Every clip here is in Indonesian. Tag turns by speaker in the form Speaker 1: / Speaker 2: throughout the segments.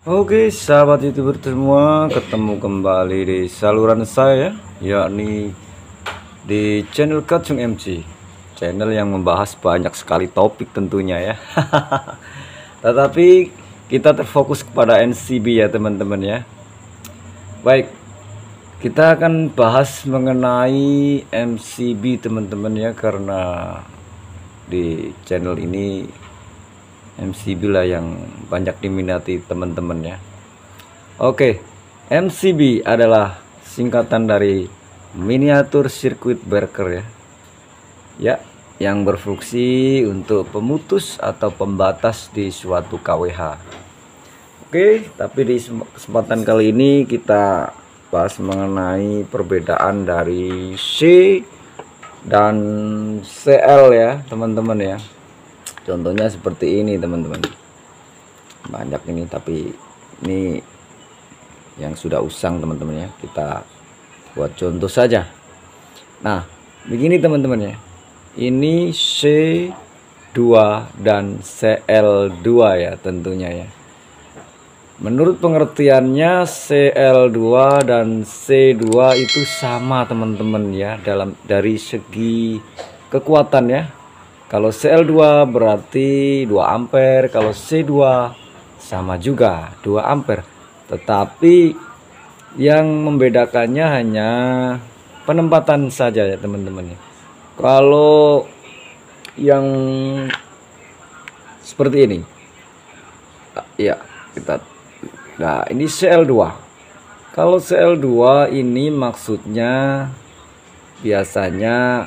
Speaker 1: Oke, sahabat YouTuber semua, ketemu kembali di saluran saya, yakni di channel Kacung MC, channel yang membahas banyak sekali topik tentunya ya. Tetapi kita terfokus kepada NCB ya teman-teman ya. Baik, kita akan bahas mengenai MCB teman-teman ya, karena di channel ini MCB lah yang banyak diminati teman-teman ya. Oke, MCB adalah singkatan dari miniatur sirkuit breaker ya. Ya, yang berfungsi untuk pemutus atau pembatas di suatu KWH. Oke, tapi di kesempatan kali ini kita bahas mengenai perbedaan dari C dan CL ya teman-teman ya. Contohnya seperti ini teman-teman, banyak ini, tapi ini yang sudah usang teman-teman ya, kita buat contoh saja. Nah begini teman-teman ya, ini C2 dan CL2 ya tentunya ya. Menurut pengertiannya CL2 dan C2 itu sama teman-teman ya, dari segi kekuatan ya. Kalau CL2 berarti 2 ampere, kalau C2 sama juga 2 ampere. Tetapi yang membedakannya hanya penempatan saja ya teman-teman. Kalau yang seperti ini ya, nah ini CL2. Kalau CL2 ini maksudnya biasanya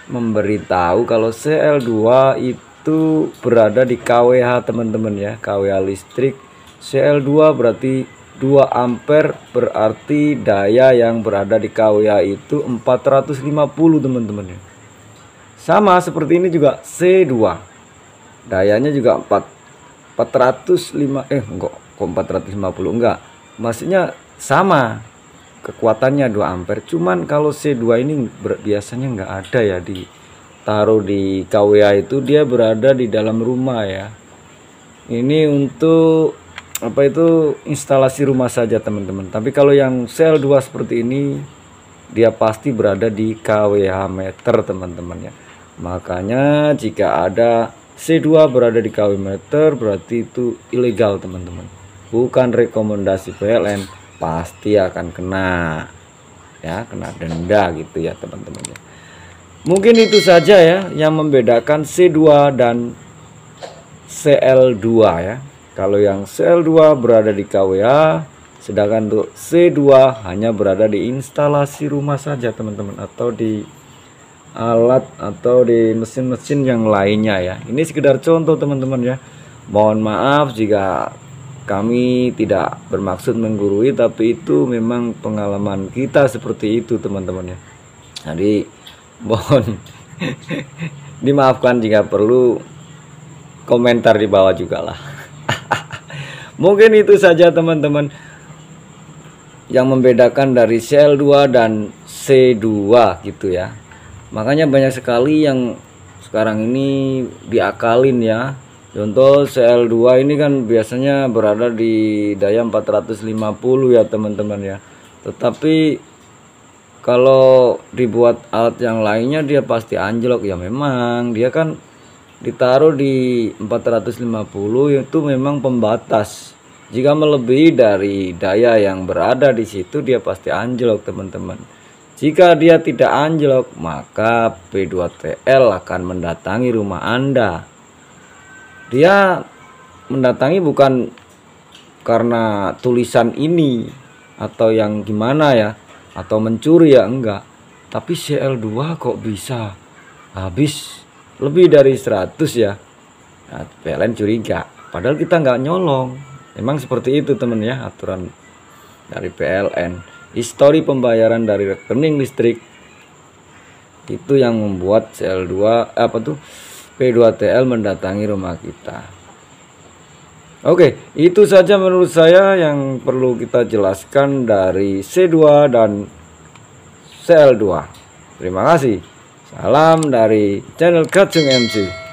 Speaker 1: memberitahu kalau CL2 itu berada di KWH teman-teman ya, KWH listrik. CL2 berarti 2 ampere, berarti daya yang berada di KWH itu 450 teman-teman ya. Sama seperti ini juga C2, dayanya juga 405 enggak, kok 450 enggak, maksudnya sama kekuatannya 2 ampere. Cuman kalau C2 ini biasanya nggak ada ya, ditaruh di KWH itu, dia berada di dalam rumah ya. Ini untuk apa itu, instalasi rumah saja teman-teman. Tapi kalau yang CL2 seperti ini, dia pasti berada di KWH meter teman-teman ya. Makanya jika ada C2 berada di KWH meter, berarti itu ilegal teman-teman, bukan rekomendasi PLN, pasti akan kena ya, kena denda gitu ya teman-teman ya. Mungkin itu saja ya yang membedakan C2 dan CL2 ya. Kalau yang CL2 berada di KWH, sedangkan untuk C2 hanya berada di instalasi rumah saja teman-teman, atau di alat atau di mesin-mesin yang lainnya ya. Ini sekedar contoh teman-teman ya. Mohon maaf jika kami tidak bermaksud menggurui, tapi itu memang pengalaman kita seperti itu teman-teman ya. Jadi mohon dimaafkan jika perlu komentar di bawah juga lah. Mungkin itu saja teman-teman yang membedakan dari CL2 dan C2 gitu ya. Makanya banyak sekali yang sekarang ini diakalin ya. Contoh CL2 ini kan biasanya berada di daya 450 ya teman-teman ya. Tetapi kalau dibuat alat yang lainnya dia pasti anjlok ya. Memang dia kan ditaruh di 450, itu memang pembatas. Jika melebihi dari daya yang berada di situ, dia pasti anjlok teman-teman. Jika dia tidak anjlok, maka P2TL akan mendatangi rumah Anda. Dia mendatangi bukan karena tulisan ini atau yang gimana ya, atau mencuri ya, enggak. Tapi CL2 kok bisa habis lebih dari 100 ya. Nah, PLN curiga, padahal kita nggak nyolong. Memang seperti itu temen ya aturan dari PLN. Histori pembayaran dari rekening listrik itu yang membuat CL2 P2TL mendatangi rumah kita. Oke, itu saja menurut saya yang perlu kita jelaskan dari C2 dan CL2. Terima kasih. Salam dari channel Kacung MC.